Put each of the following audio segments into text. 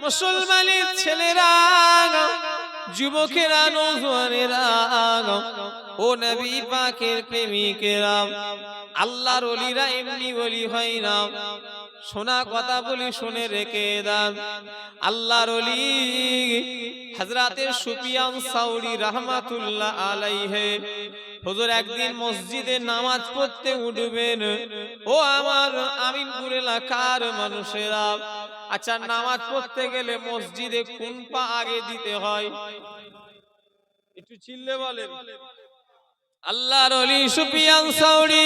মুসলমানের ছেলেরা, যুবকেরা, নওজোয়ানেরা, ও নবী পাকের প্রেমিকেরা, আল্লাহর ওলিরা এমনি ওলি হয় না। শোনা কথা বলি, শুনে রেখে দান। আল্লাহর ওলি হযরতে সুফিয়ান সাউরি রাহমাতুল্লাহ আলাইহি হুজুর একদিন মসজিদে নামাজ পড়তে উঠবেন। ও আমার আমিনপুর এলাকার মানুষেরা, আচ্ছা নামাজ পড়তে গেলে মসজিদে কোন পা আগে দিতে হয়? একটু চিল্লে বলেন। আল্লাহর ওলি সুফিয়ান সাউরি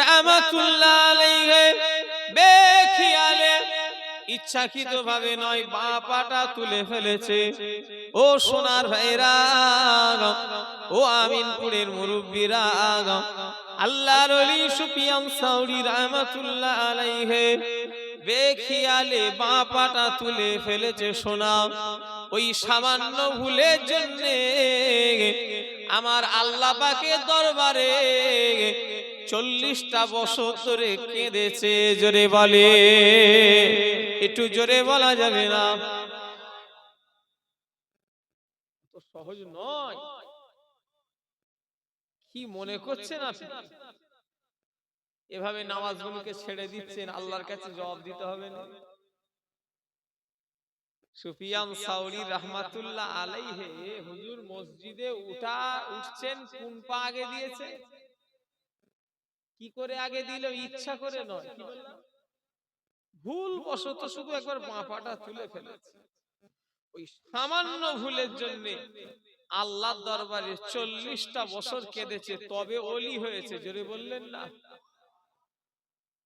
রাহমাতুল্লাহ আলাইহি বেখিয়ালে, ইচ্ছাকৃতভাবে নয়, বাঁ পাটা তুলে ফেলেছে। ও সোনার ভাইরা, ও আমিনপুরের মুরব্বীরা, আল্লাহর ওলি সুফিয়ান সাউরি রাহমাতুল্লাহ আলাইহি বেখিয়ালে বাঁ পাটা তুলে ফেলেছে। শোনা, ওই সামান্য ভুলের জন্য আমার আল্লাহ পাকের দরবারে 40টা বছর ধরে কেঁদেছে। জোরে বলে, একটু জোরে বলা যাবে না? তো সহজ নয়। কি মনে করছেন আপনি? এভাবে নামাজগুলোকে ছেড়ে দিচ্ছেন, আল্লাহর কাছে জবাব দিতে হবে না? সুফিয়ান সাউরি রাহমাতুল্লাহ আলাইহি হুজুর মসজিদে উঠছেন, কোন পা আগে দিয়েছে? কি করে আগে দিল? ইচ্ছা করে নয়, কি বললাম, ভুল বশত শুধু একবার বাঁ পাটা তুলে ফেলেছে। ওই সামান্য ভুলের জন্য আল্লাহর দরবারে 40টা বছর কেঁদেছে, তবে ওলি হয়েছে। জোরে বললেন না?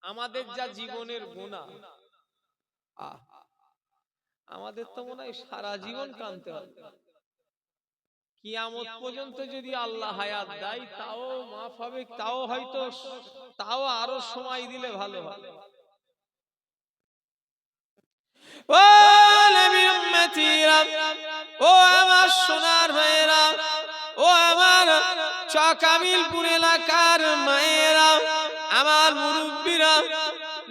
আমাদের যা জীবনের গুনাহ, আমাদের তো মনে হয় সারা জীবন কাঁদতে হবে। কিয়ামত পর্যন্ত যদি আল্লাহ হায়াত দেয় তাও মাফ হবে, তাও হয়তো, তাও আরো সময় দিলে ভালো হবে। ও নবী উম্মতিরা, ও আমার সোনার ভাইয়েরা, ও আমার চকামিলপুর এলাকার মায়েরা, আমার মুরব্বীরা,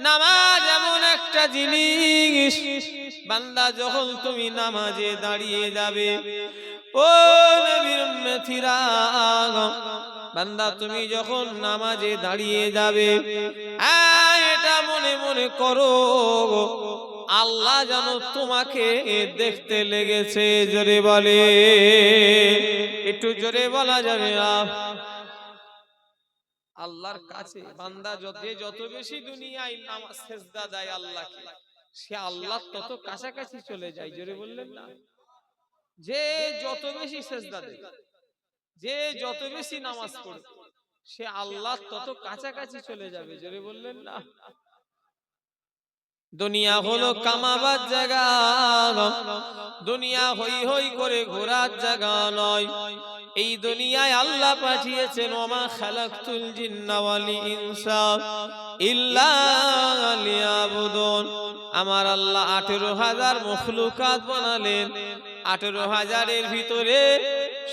নামাজ এমন একটা জিনিস, বান্দা যখন তুমি নামাজে দাঁড়িয়ে যাবে, ও নবীর উম্মতিরা, বান্দা তুমি যখন নামাজে দাঁড়িয়ে যাবে, এটা মনে মনে করো আল্লাহ যেন তোমাকে দেখতে লেগেছে। জোরে বলে, একটু জোরে বলা যাবে না? আল্লাহর কাছে বান্দা যত বেশি দুনিয়ায় নামাজ সেজদা দেয় আল্লাহকে, সে আল্লাহ তত কাছাকাছি চলে যায়। জোরে বললেন না? যে যত বেশি সেজদা দেয়, যে যত বেশি নামাজ পড়ে, সে আল্লাহ তত কাছাকাছি চলে যাবে। জোরে বললেন না? দুনিয়া হলো কামাবার জায়গা, দুনিয়া হই হই করে ঘোরার জায়গা নয়। এই দুনিয়ায় আল্লাহ পাঠিয়েছেন ওমা খালাকতুল জিন্না ওয়াল ইনসা ইল্লা লিয়াবুদুন। আমার আল্লাহ 18,000 মখলুকাত বানালেন, 18,000-এর ভিতরে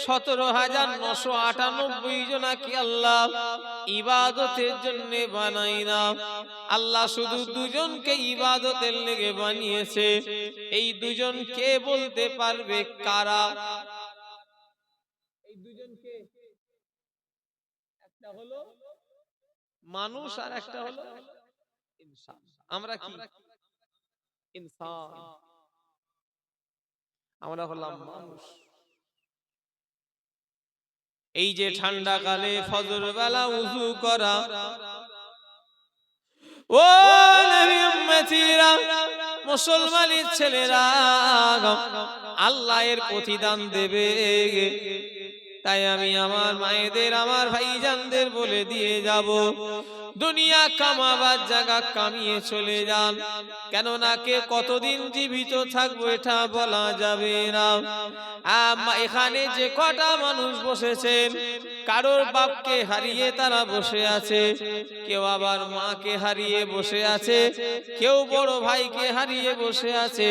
17,998 জনাকে আল্লাহ ইবাদতের জন্য বানাই না। আল্লাহ শুধু দুজনকে ইবাদতের লেগে বানিয়েছে। এই দুজন কে বলতে পারবে কারা? এই দুজনকে, একটা হলো মানুষ আর একটা হলো ইনসান। আমরা কি ইনসান, আমরা হলাম মানুষ। এই যে ঠান্ডা কালে ফজর বেলা উযু করা, ও নবী উম্মতিরা, মুসলমানের ছেলেরা, আল্লাহ এর প্রতিদান দেবে। তাই আমি আমার মায়েদের, আমার ভাইজানদের বলে দিয়ে যাব, দুনিয়া কামাবার জায়গা কামিয়ে চলে যান। কেননা কে কতদিন জীবিত থাকবো এটা বলা যাবে না। এখানে যে কটা মানুষ বসেছেন, কারোর বাপকে হারিয়ে তারা বসে আছে, কেউ আবার মাকে হারিয়ে বসে আছে, কেউ বড় ভাইকে হারিয়ে বসে আছে,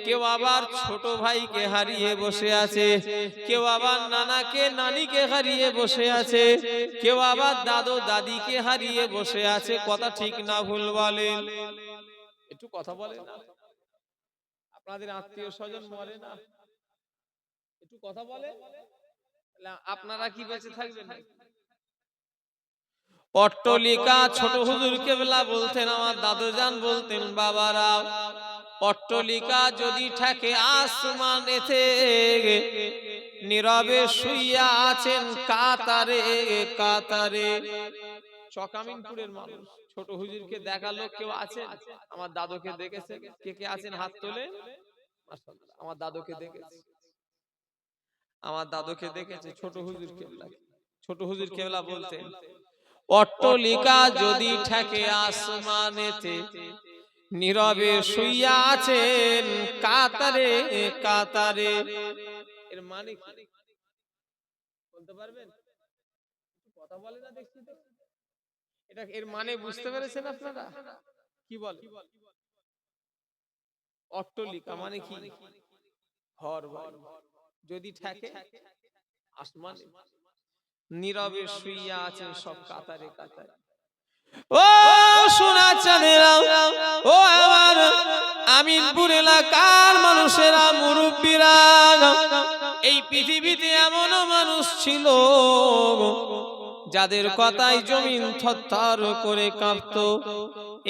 কেউ আবার ছোট ভাইকে হারিয়ে বসে আছে, কেউ আবার নানাকে নানিকে হারিয়ে বসে আছে, কেউ আবার দাদু দাদিকে হারিয়ে বসে আছে। কথা ঠিক না ভুল বলেন? একটু কথা বলেন। আপনাদের আত্মীয় স্বজন মরে না, একটু কথা বলে, আপনারা কি বেঁচে থাকবেন? অট্টলিকা ছোট হুজুর কেবলা বলতেন, আমার দাদুজান বলতেন, বাবারা অট্টলিকা যদি থাকে আসমানেতে, নীরবে শুইয়া আছেন কাতারে কাতারে। চকামিনপুরের মানুষ ছোট হুজুরকে দেখালো, কেউ আছেন? আমার দাদুকে দেখেছেন? কে কে আছেন হাত তোলে। মাশাআল্লাহ, আমার দাদুকে দেখেছে, আমার দাদুকে দেখেছে ছোট হুজুর কেবলা। ছোট হুজুর কেবলা বলতেন, অট্টলিকা যদি থাকে আসমানেতে, নীরবে শুইয়া আছেন কাতারে কাতারে। এর মানে কি বলতে পারবেন? কথা বলে না দেখছি তো। এটা এর মানে বুঝতে পেরেছেন আপনারা? কি বলে অট্টলিকা মানে কি? ঘর বাড়ি যদি থাকে আসমানে, নীরবে শুইয়া আছেন সব কাতারে কাতারে। ও সোনা চাঁদেরা, ও আমার আমিনপুর এলাকার মানুষেরা, মুরব্বীরা, এই পৃথিবীতে এমন মানুষ ছিল যাদের কথায় জমিন থরথর করে কাঁপতো।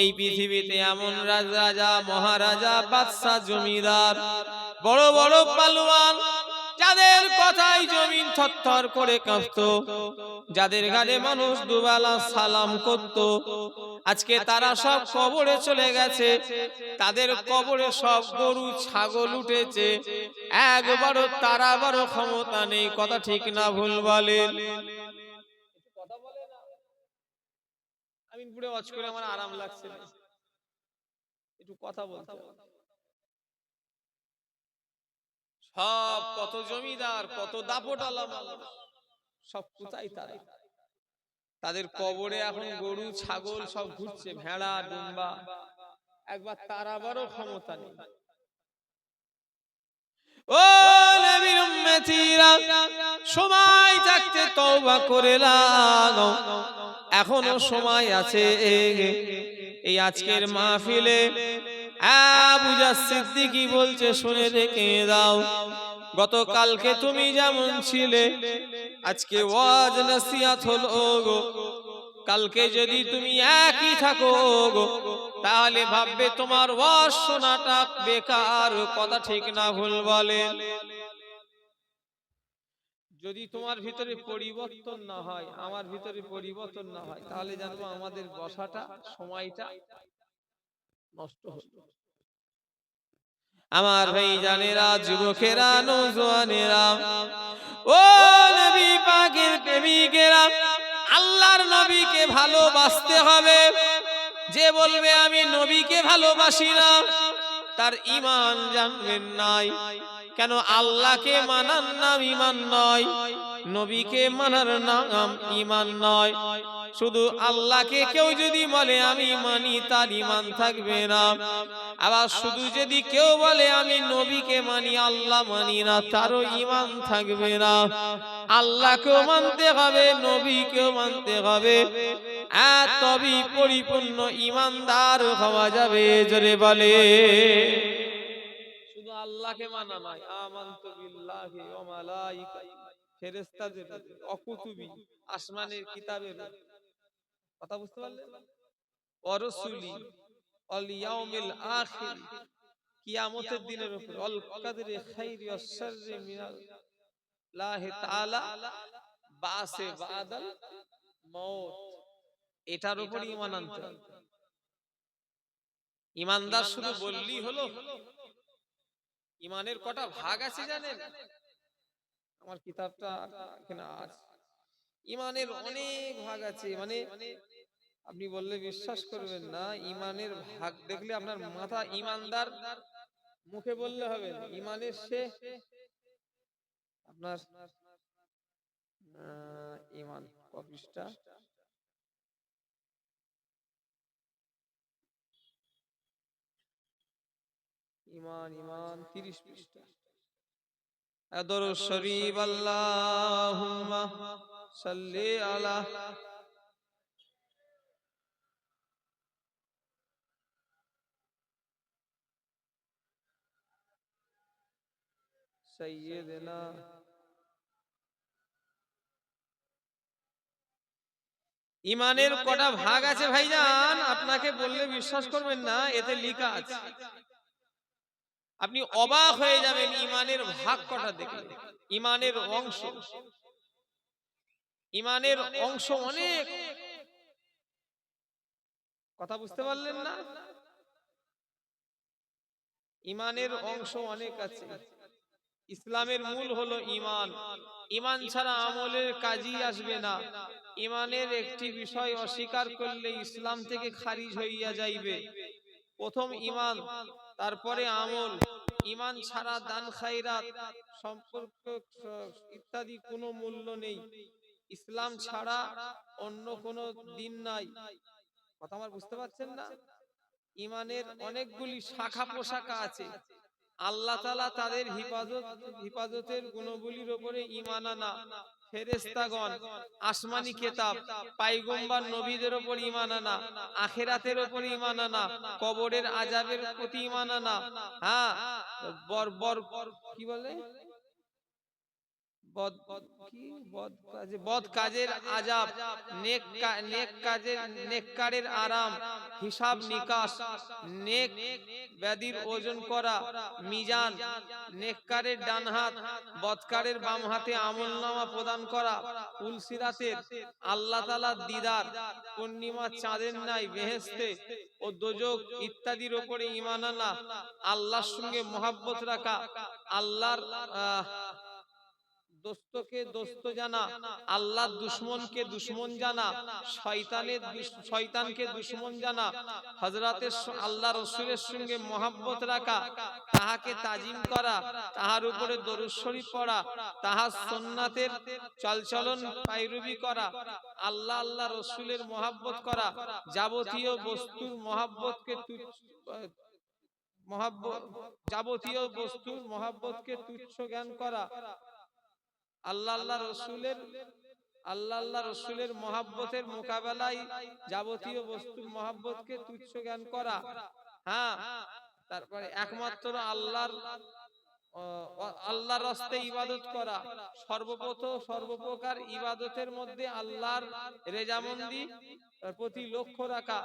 এই পৃথিবীতে এমন রাজা মহারাজা বাদশা জমিদার বড় বড় পালোয়ান, যাদের কথায় জমিন থরথর করে কাঁপতো, যাদের গালে মানুষ দুবেলা সালাম করত, আজকে তারা সব কবরে চলে গেছে। তাদের কবরে সব গরু ছাগল উঠেছে, একবারও তারা বারো ক্ষমতা নেই। কথা ঠিক না ভুল বলেন? কথা বলে না। আমি পুরো ওয়াজ করে আমার আরাম লাগছে না, একটু কথা বলতে হবে। সব কত জমিদার, কত দাপটালা মানুষ, সব কোথায় তারা? তাদের কবরে এখন গরু ছাগল সব ঘুরছে, ভেড়া ডুম্বা, একবার তারাবারও ক্ষমতা নেই। ও নবীর উম্মতিরা, সময় থাকতে তওবা করে লাও, এখনো সময় আছে। এই আজকের মাহফিলে আবু জাহ সিদ্দিকী বলছে, শুনে রেখে দাও, গতকালকে তুমি যেমন ছিলে, আজকে ওয়াজ নসিহত হলো গো। কালকে যদি তুমি একই থাকো গো, তাহলে ভাববে তোমার ওয়াজ শোনাটা বেকার। কথা ঠিক না ভুল বলেন? যদি তোমার ভিতরে পরিবর্তন না হয়, আমার ভিতরে পরিবর্তন না হয়, তাহলে জানবো আমাদের বসাটা সময়টা নষ্ট হলো। আমার ভাই জানেরা, যুবকেরা, নওজোয়ানেরা, ও নবী পাকের প্রেমিকেরা, আল্লাহর নবীকে ভালোবাসতে হবে। যে বলবে আমি নবীকে ভালোবাসি না, তার ঈমান জানবেন নাই। কেন? আল্লাহকে মানার নাম ঈমান নয়, নবীকে মানার নাম ঈমান নয়। শুধু আল্লাহকে কেউ যদি বলে আমি মানি, তার ঈমান থাকবে না। আবার শুধু যদি কেউ বলে আমি নবীকে মানি, আল্লাহ মানি না, তারও ঈমান থাকবে না। আল্লাহকেও মানতে হবে, নবীকেও মানতে হবে, তবেই পরিপূর্ণ ঈমানদার হওয়া যাবে। জোরে বলে। শুধু আল্লাহকে মানা নয়, আমানতু বিল্লাহি ওয়া মালাইকাতিহি, ফেরেশতাদের, অকুতুবি, আসমানের কিতাবের, কথা বুঝতে পারলেন? ওয়া রাসূলি, ওয়াল ইয়াউমিল আখির, কিয়ামতের দিনের উপর, ওয়াল কদরি খাইরি ওয়াশ শাররি মিনাল্লাহি তাআলা, বাসে বাদাল মউত, এটার উপর ঈমান আনতে হবে। ঈমানদার শুধু বললেই হলো? ঈমানের কটা ভাগ আছে জানেন? আমার কিতাবটা এখানে আছে। ঈমানের অনেক ভাগ আছে, মানে আপনি বললে বিশ্বাস করবেন না। ঈমানের ভাগ দেখলে আপনার মাথা, ঈমানদার মুখে বললে হবে না। ঈমানের সে আপনার ঈমান কপিসটা ঈমান 30 পৃষ্ঠা। দরুদ শরীফ, আল্লাহুম্মা সাল্লি আলা সাইয়্যিদিনা। ইমানের কটা ভাগ আছে ভাইজান, আপনাকে বললে বিশ্বাস করবেন না, এতে লেখা আছে। আপনি অবাক হয়ে যাবেন ইমানের ভাগ কটা দেখলে। ইমানের অংশ, ইমানের অংশ অনেক। কথা বুঝতে পারলেন না? ইমানের অংশ অনেক আছে। ইসলামের মূল হলো ইমান। ইমান ছাড়া আমলের কাজই আসবে না। ইমানের একটি বিষয় অস্বীকার করলে ইসলাম থেকে খারিজ হইয়া যাইবে। প্রথম ইমান, তারপরে আমল। ইমান ছাড়া দান খায়রাত সম্পর্ক ইত্যাদি কোনো মূল্য নেই। ইসলাম ছাড়া অন্য কোনো দিন নাই। কথা আমার বুঝতে পারছেন না? ইমানের অনেকগুলি শাখা পোশাখা আছে। আল্লাহ তাআলা তাদের হিফাজতের গুণগুলির উপরে ঈমান আনা, ফেরেশতাগণ, আসমানি কিতাব, পয়গম্বর নবীদের উপর ঈমান আনা, আখিরাতের উপর ঈমান আনা, কবরের আযাবের প্রতি ঈমান আনা, হ্যাঁ, কি বলে বদ কাজের আযাব, নেককারের আরাম, হিসাব নিকাশ, নেক ব্যাধির ওজন করা, মিজান, নেককারের ডান হাত, বদকারের বাম হাতে আমলনামা প্রদান করা, পুলসিরাতের, আল্লাহ তাআলার দিদার, পূর্ণিমা চাঁদের ন্যায় বেহেশতে ও দোজখ ইত্যাদির উপরে ঈমান আনা, আল্লাহর সঙ্গে মহব্বত রাখা, আল্লাহর দোস্তকে দোস্ত জানা, আল্লাহর দুশমনকে দুশমন জানা, শয়তানকে দুশমন জানা, হযরতের আল্লাহ রাসূলের সঙ্গে মহব্বত রাখা, তাহাকে তাজিম করা, তাহার উপরে দরুদ শরীফ পড়া, তাহার সুন্নাতের চালচলন পায়রবি করা, আল্লাহ রাসূলের মহব্বত করা, যাবতীয় বস্তুর মহব্বতকে তুচ্ছ জ্ঞান করা, আল্লাহ রসুলের মহব্বতের মোকাবেলায় যাবতীয় বস্তুর মহব্বতকে তুচ্ছ জ্ঞান করা, হ্যাঁ, তারপরে একমাত্র আল্লাহর রাস্তে ইবাদত করা, সর্বপ্রকার ইবাদতের মধ্যে আল্লাহর রেজামন্দি প্রতি লক্ষ্য রাখা,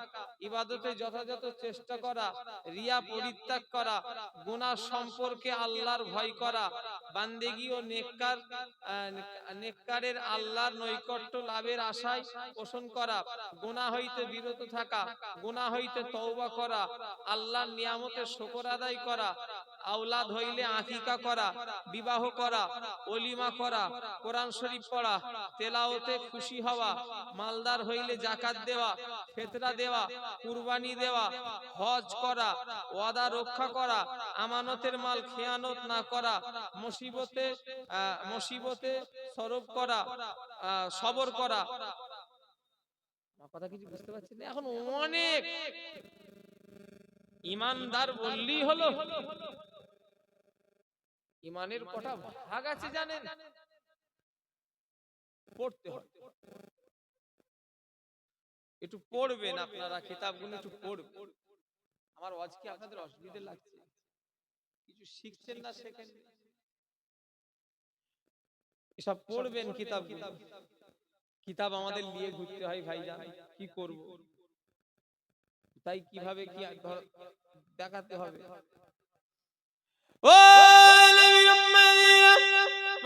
ইবাদতে যথাযথ চেষ্টা করা, রিয়া পরিত্যাগ করা, গুনাহ সম্পর্কে আল্লাহর ভয় করা, বান্দেগী ও নেককারের আল্লাহর নৈকট্য লাভের আশায় পোষণ করা, গুনাহ হইতে বিরত থাকা, গুনাহ হইতে তওবা করা, আল্লাহর নিয়ামতের শুকর আদায় করা, আওলাদ হইলে আকিকা করা, বিবাহ করা, ওলিমা করা, কোরআন শরীফ পড়া, তেলাওয়াতে খুশি হওয়া, মালদার হইলে যাকাত দেওয়া, ফিতরা দেওয়া, কুরবানি দেওয়া, হজ করা, ওয়াদা রক্ষা করা, আমানতের মাল খেয়ানত না করা, মুসিবতে সবর করা। কথা কিছু বুঝতে পারছেন না? এখন অনেক ইমানদার বললেই হলো। ইমানের কটা ভাগ আছে জানেন? পড়তে হয়, একটু পড়বেন আপনারা, কিতাবগুলো একটু পড়বেন। আমার ওয়াজ কি আপনাদের অসুবিধা লাগছে? কিছু শিখছেন না, শেখেন? এসব পড়বেন কিতাবগুলো। কিতাব আমাদের নিয়ে ঘুরতে হয় ভাইজান, কি করব? তাই কিভাবে কি দেখাতে হবে। ও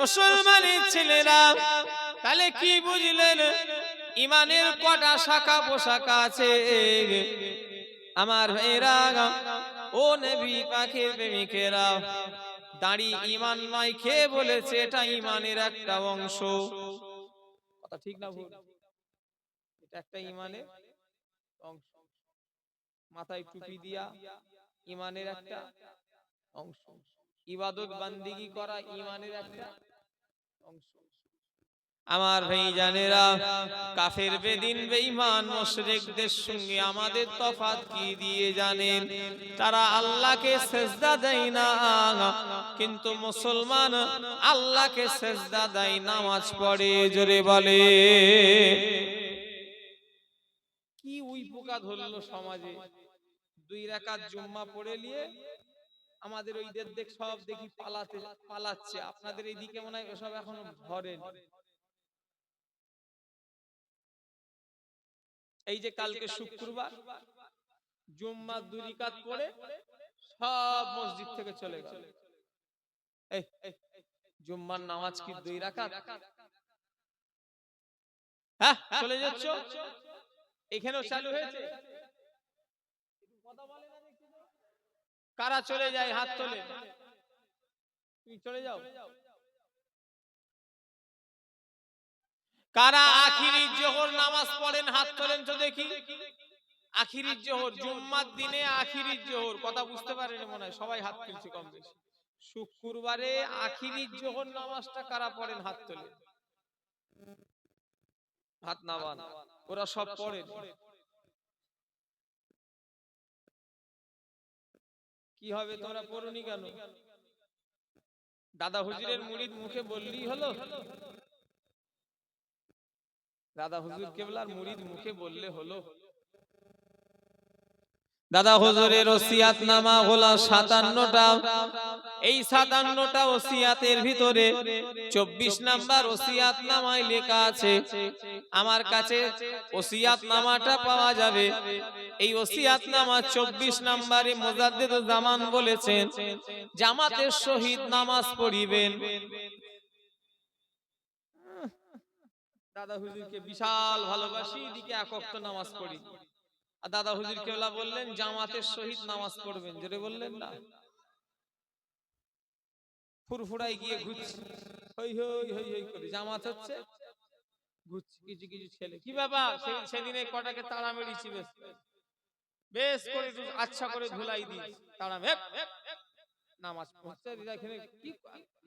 মুসলমানের ছেলেরা, তাহলে কি বুঝলেন? ইমানের কটা শাখা পোশাখা আছে আমার ভাইরা, ও নবী পাকের প্রেমিকেরা। দাড়ি ইমান নয়, খেয়ে বলেছে এটা ইমানের একটা অংশ। কথা ঠিক না ভুল? এটা একটা ইমানের অংশ। মাথায় টুপি দিয়া ইমানের একটা অংশ। ইবাদত বান্দিগি করা ইমানের একটা অংশ। আমার ভাইজানেরা, কাফের বেদিন বেঈমান মুশরিকদের সঙ্গে আমাদের তফাৎ কি দিয়ে জানেন? তারা আল্লাহকে সিজদা দেয় না, কিন্তু মুসলমান আল্লাহকে সিজদা দেয়, নামাজ পড়ে। জোরে বলে কি উই পোকা ধরলো সমাজে। 2 রাকাত জুম্মা পড়ে নিয়ে আমাদের ওই দেখ সব দেখি পালাচ্ছে, আপনাদের এইদিকে মনে হয় ওসব এখনো ধরেন। এই যে কালকে শুক্রবার, জুম্মা 2 রাকাত পড়ে সব মসজিদ থেকে চলে গেল। এই জুম্মার নামাজ কি 2 রাকাত? হ্যাঁ, চলে যাচ্ছ, এখানেও চালু হয়েছে। কারা চলে যায় হাত তোলে, তুমি চলে যাও। কারা আখিরি জোহর নামাজ পড়েন হাত তোলেন তো দেখি। আখিরি জোহর, জুম্মার দিনে আখিরি জোহর, কথা বুঝতে পারেন মনে হয়, সবাই হাত তুলছে কম বেশি। শুক্রবারে আখিরি জোহর নামাজটা কারা পড়েন হাত তোলে, হাত নামান। ওরা সব পড়েন। কি হবে, তোমরা পড়ুনি কেন? দাদা হুজুরের মুরিদ মুখে বললেই হলো? দাদা হুজুর কেবলার মুরিদ মুখে বললে হলো? দাদা হুজুরের ওসিয়াতনামা হলো 57টা। এই 57টা ওসিয়াতের ভিতরে 24 নাম্বার ওসিয়াতনামায় লেখা আছে, আমার কাছে ওসিয়াতনামাটা পাওয়া যাবে। এই ওসিয়াতনামা 24 নম্বরে মুজাদ্দিদুল জামান বলেছেন, জামাতের সহিত নামাজ পড়িবেন। দাদা হুজুরকে বিশাল ভালোবাসি, এদিকে এক ওয়াক্ত নামাজ পড়ি। আর দাদা হুজুর কেবলা বললেন জামাতের সহিত নামাজ পড়বেন, জোরে বললেন না? ফুরফুরাই গিয়ে ঘুরছি, হই হই হই হই করে জামাত হচ্ছে, ঘুরছি কিছু কিছু ছেলে। কি বাবা, সেদিনে কটাকে তাড়া মেরেছি, বেশ বেশ করে আচ্ছা করে ধুলাই দিই, তাড়া নামাজ পড়ছে। এখানে কি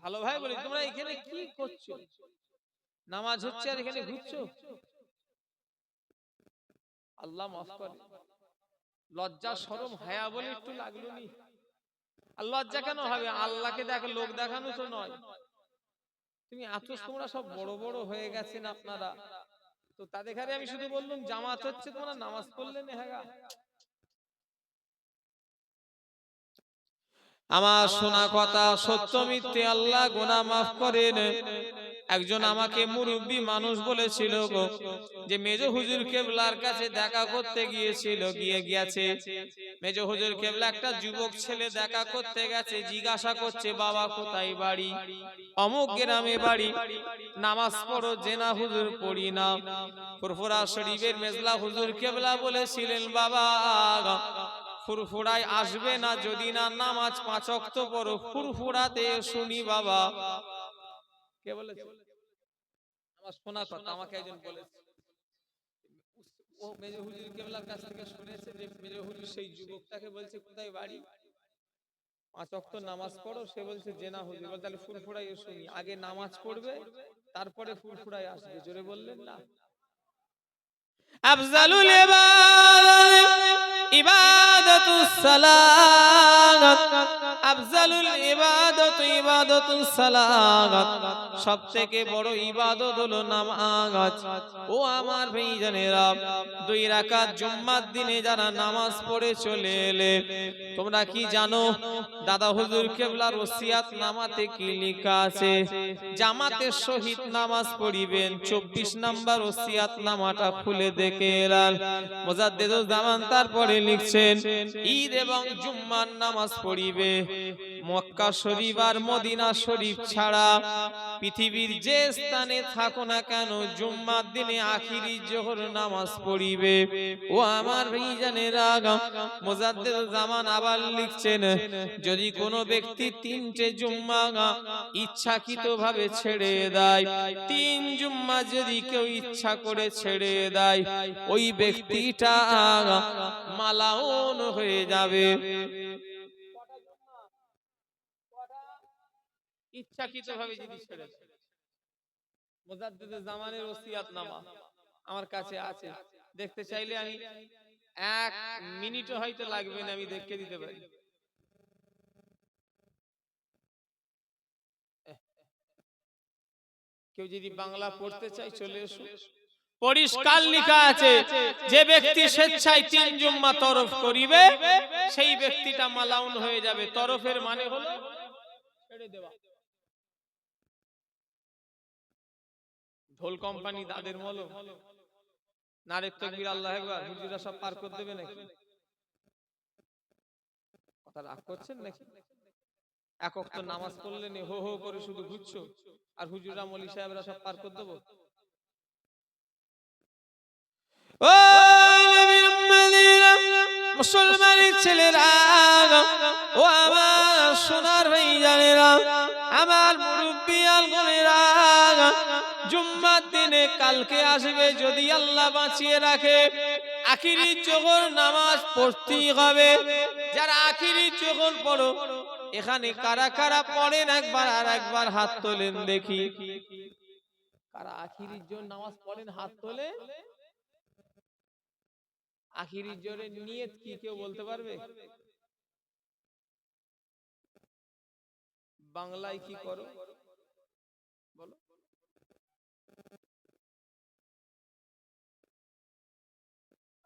ভালো ভাই বলি, তোমরা এখানে কি করছো? নামাজ হচ্ছে আর এখানে ঘুরছো। আল্লাহ মাফ করে। লজ্জা শরম হায়া বলে একটু লাগলো নি? আর লজ্জা কেন হবে? আল্লাহকে দেখো, লোক দেখানো তো নয়। তুমি এত, তোমরা সব বড় বড় হয়ে গেছেন আপনারা, তো তাদের ঘরে আমি শুধু বললাম জামাত হচ্ছে, তোমরা নামাজ পড়লেন। হ্যাঁ, আমার শোনা কথা সত্য মিথ্যে আল্লাহ গুনাহ মাফ করেন। একজন আমাকে মুরব্বী মানুষ বলেছিল গো, যে মেজ হুজুর কেবলার কাছে দেখা করতে গিয়েছিল, গিয়েছে মেজ হুজুর কেবলা একটা যুবক ছেলে দেখা করতে গেছে, জিজ্ঞাসা করছে বাবা কোথায় বাড়ি? অমুক গ্রামে বাড়ি। নামাজ পড়ো? জেনা হুজুর পড়ি না। ফুরফুরা শরীফের মেজলা হুজুর কেবলা বলেছিলেন বাবা ফুরফুরায় আসবে না যদি না নামাজ 5 ওয়াক্ত পড়ো। ফুরফুরাতে শুনি বাবা। কে বলেছে? আমার শোনা কথা, আমাকে একজন বলেছে। ও মেজ হুজুর কেবলার কাছ থেকে শুনেছে যে মেজ হুজুর সেই যুবকটাকে বলছে কোথায় বাড়ি, 5 ওয়াক্ত নামাজ পড়ো। সে বলছে জেনা হুজুর। বল তাহলে ফুরফুরায় শুনি, আগে নামাজ পড়বে তারপরে ফুরফুরায় আসবে। জোরে বললেন না? আফজালুল ইবাদাতুস সালাত, আফজালুল ইবাদাতুস সালাত, সবথেকে বড় ইবাদত হলো নামাজ। ও আমার ভাইজানেরা, 2 রাকাত জুম্মার দিনে যারা নামাজ পড়ে চলে এলে, তোমরা কি জানো দাদা হুজুর কেবলার ওসিয়াত নামাতে কি লেখা আছে? জামাতের সহিত নামাজ পড়িবেন। 24 নাম্বার ওসিয়াত নামাটা খুলে দেখে এলাম, মুজাদ্দিদুল জামান তারপরে লিখছেন ঈদ এবং জুম্মার নামাজ পড়িবে। মক্কা শরীফ আর মদিনা শরীফ ছাড়া পৃথিবীর যে স্থানে থাকো না কেন, জুম্মার দিনে আখিরি জোহর নামাজ পড়িবে। ও আমার ভাইজানেরা, মুজাদ্দিদুল জামান আবার লিখছেন, যদি কোনো ব্যক্তি 3টে জুম্মা ইচ্ছাকৃতভাবে ছেড়ে দেয়, 3 জুম্মা যদি কেউ ইচ্ছা করে ছেড়ে দেয়, ওই ব্যক্তিটা মালাউন হয়ে যাবে। ইচ্ছাকৃতভাবে যদি ছেড়ে দেয়। মুজাদ্দিদুল জামানের ওসিয়াতনামা আমার কাছে আছে, দেখতে চাইলে আমি 1 মিনিটও হয়তো লাগবে না, আমি দেখে দিতে পারি। কেউ যদি বাংলা পড়তে চাই চলে এসো, পরিষ্কার লেখা আছে, যে ব্যক্তি স্বেচ্ছায় 3 জুম্মা তরফ করিবে সেই ব্যক্তিটা মালাউন হয়ে যাবে। তরফের মানে হলো ছেড়ে দেওয়া। ঢোল কোম্পানি তাদের মলম, নারে তাকবীর আল্লাহু আকবার, হুজুরা সব পার করে দেবে নাকি? কথা রাগ করছেন নাকি? এক ওয়াক্ত নামাজ পড়লে নে হো হো করে শুধু ঘুরছো, আর হুজুরা মৌলী সাহেবরা সব পার করে দেবো? ও নবীর উম্মতেরা, মুসলমানের ছেলেরা, ও আমার সোনার ভাইজানেরা, আমার মুরব্বিয়াল গোনেরা, জুম্মার দিনে কালকে আসবে যদি আল্লাহ বাঁচিয়ে রাখে, আখিরি জোহর নামাজ পড়তেই হবে। যারা আখিরি জোহর পড়ো, এখানে কারা কারা পড়েন একবার আর একবার হাত তোলেন দেখি। কারা আখিরি জোহর নামাজ পড়েন হাত তোলে? আখিরি জোহরের নিয়ত কি কেউ বলতে পারবে? বাংলায় কি করো বলো?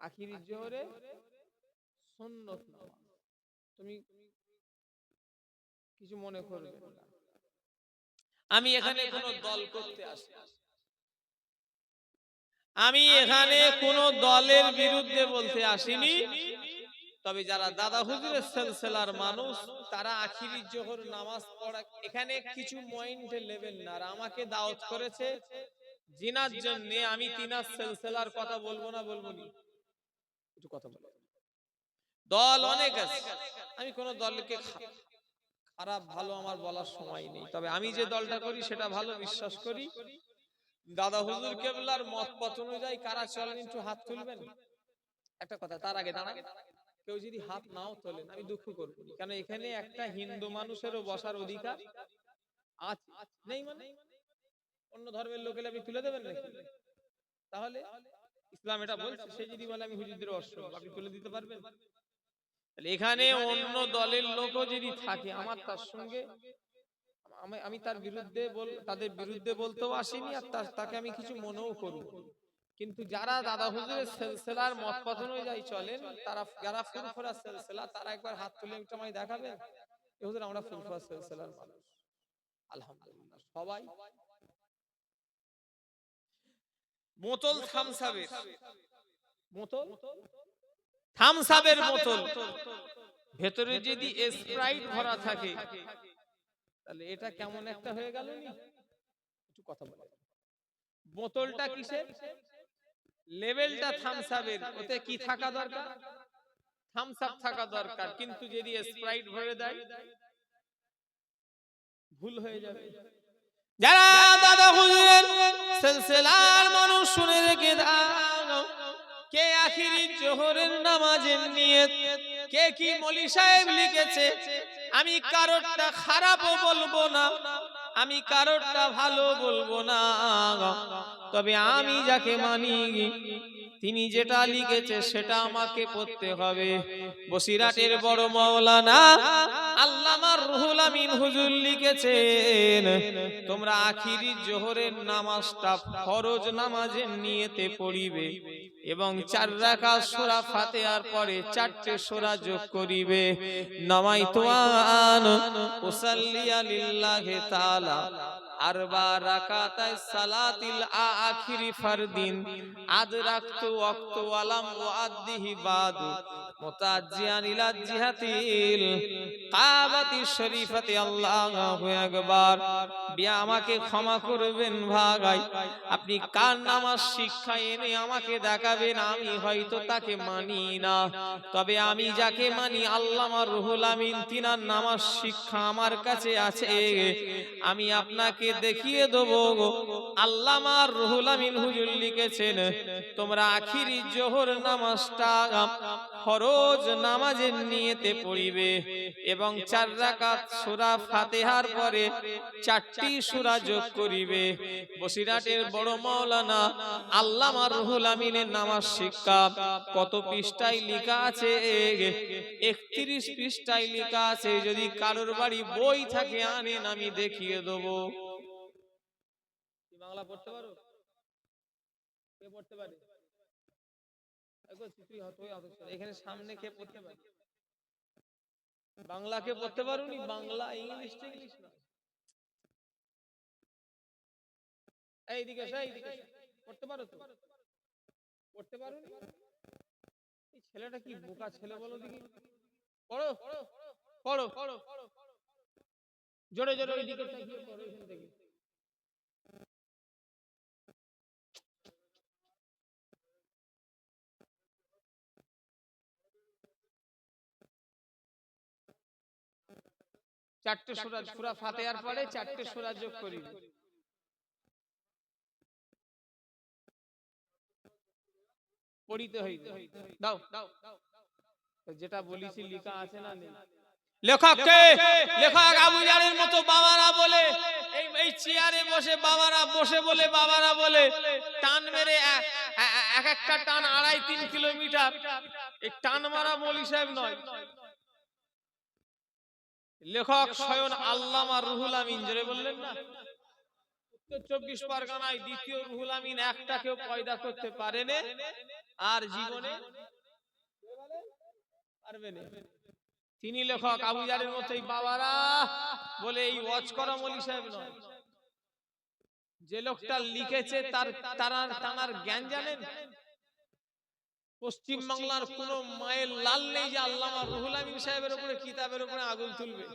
আখিরি জোহরে সুন্নত নামাজ। তুমি কিছু মনে করবে না, আমি এখানে কোনো দল করতে আসি, আমি এখানে কোনো দলের বিরুদ্ধে বলতে আসিনি। তবে যারা দাদা হুজুরের সিলসিলার মানুষ, তারা আখিরি জোহর নামাজ পড়া এখানে কিছু পয়েন্টে নেবেন না। আর আমাকে দাওয়াত করেছে জিনার জন্য, আমি তিনার সিলসিলার কথা বলবো না, বলবো না, একটু কথা বলো। দল অনেক আছে, আমি কোন দলকে খারাপ ভালো আমার বলার সময় নেই। তবে আমি যে দলটা করি সেটা ভালো বিশ্বাস করি। দাদা হুজুর কেবলার মত পথ অনুযায়ী কারা চলেন একটু হাত তুলবেন। একটা কথা, তার আগে দাঁড়ান, কেউ যদি হাত নাও তোলেন আমি দুঃখ করব, কারণ এখানে একটা হিন্দু মানুষেরও বসার অধিকার আছে, নেই মানে অন্য ধর্মের লোক এলে আপনি তুলে দেবেন নাকি? তাহলে ইসলাম এটা বলছে, সে যদি বলে আমি হুজুরদের অশ্ব, আপনি তুলে দিতে পারবেন? এখানে অন্য দলের লোকও যদি থাকে, আমার তার সঙ্গে আমি তার বিরুদ্ধে তাদের বিরুদ্ধে বলতেও আসিনি, আর তাকে আমি কিছু মনেও করব। কিন্তু যারা দাদা হুজুরের সিলসিলার মত পথ অনুযায়ী চলেন, তারা যারা ফুরফুরা সিলসিলা, তারা একবার হাত তুলে একটু আমায় দেখাবেন, হুজুর আমরা ফুরফুরা সিলসিলার মানুষ। আলহামদুলিল্লাহ সবাই। বোতল থামসাবের, বোতল থামসাবের বোতল ভেতরে যদি স্প্রাইট ভরা থাকে, তাহলে এটা কেমন একটা হয়ে গেল নি? একটু কথা বলে, বোতলটা কিসের? লেভেলটা থামসাবের, ওতে কি থাকা দরকার? থামসাপ থাকা দরকার। কিন্তু যদি স্প্রাইট ভরে দেয়, ভুল হয়ে যাবে। যারা দাদা হুজুরের সিলসিলার মানুষ শুনে রেখে দাও, কে আখিরি জোহরের নামাজের নিয়ত, কে কি মৌলী সাহেব লিখেছে, আমি কারোরটা খারাপও বলবো না, আমি কারোরটা ভালো বলবো না। তবে আমি যাকে মানি, তিনি যেটা লিখেছে সেটা আমাকে পড়তে হবে। বসিরহাটের বড় মাওলানা আল্লামা রুহুল আমিন হুজুর লিখেছেন, তোমরা আখিরি জোহরের নামাজটা ফরজ নামাজের নিয়তে পড়িবে এবং 4 রাকাত সূরা ফাতিহার পরে 4টে সূরা যোগ করিবে। নামাইতু আন উসাল্লিয়া লিল্লাহি তাআলা আরবা রাকাতাই সালাতিল আখিরি ফারদিন আদরাকতু ওয়াক্তু ওয়ালাম ওয়াদ্দিহি বাদু মুতাজ্জিয়ান ইলা জিহাতিল কাবাতি শরীফাতি আল্লাহু আকবার। বিয়া আমাকে ক্ষমা করবেন ভাই, আপনি কার নামাজ শিক্ষা এনে আমাকে দেখাবেন, আমি হয়তো তাকে মানি না, তবে আমি যাকে মানি আল্লামা রুহুল আমিন, তিনার নামাজ শিক্ষা আমার কাছে আছে, আমি আপনাকে দেখিয়ে দেব। আল্লামা রুহুল আমিন হুজুর লিখেছেন, তোমরা আখিরি জোহর নামাজটা ফরজ নামাজের নিয়তে পড়িবে এবং 4 রাকাত সূরা ফাতিহার পরে 4টি সূরা যোগ করিবে। বসিরহাটের বড় মাওলানা আল্লামা রুহুল আমিনের নামাজ শিক্ষা কত পৃষ্ঠায় লেখা আছে? 31 পৃষ্ঠায় লেখা আছে। যদি কারোর বাড়ি বই থাকে আনেন, আমি দেখিয়ে দেব। বাংলা পড়তে পারো? কে পড়তে পারে? এখানে সামনে কে পড়তে পারে? বাংলা কে পড়তে পারোনি? বাংলা ইংলিশ না, এইদিকে পড়তে পারো তো? পড়তে পারো? এই ছেলেটা কি বোকা ছেলে বলো দেখি। পড়ো পড়ো জোরে জোরে ওইদিকে তাকিয়ে পড়ো, এখান থেকে। চারটে সূরা, সূরা ফাতিহার পরে চারটে সূরা যোগ করি। পড়িতে হইবে। দাও যেটা বলেছি লেখা আছে না নেই? লেখককে লেখক আবু জারের মতো বাবারা বলে, এই চেয়ারে বসে বাবারা বসে বলে, বাবারা বলে টান মেরে এক একটা টান 2.5-3 কিলোমিটার। এই টান মারা মৌলভী সাহেব নয়, লেখক স্বয়ং আল্লামা রুহুল আমিন। জোরে বললেন না? উত্তর 24 পরগনায় দ্বিতীয় রুহুল আমিন একটা কেউ পয়দা করতে পারেনি, আর জীবনে পারবে না। তিনি লেখক আবু জারের মতোই বাবারা বলে এই ওয়াজ করা মৌলভী সাহেব নয়। যে লোকটা লিখেছে তার তার জ্ঞান জানেন? পশ্চিম বাংলার কোন মায়ের লাল নেই যে আল্লামা রুহুল আমিন সাহেবের উপরে কিতাবের উপরে আগুন তুলবে।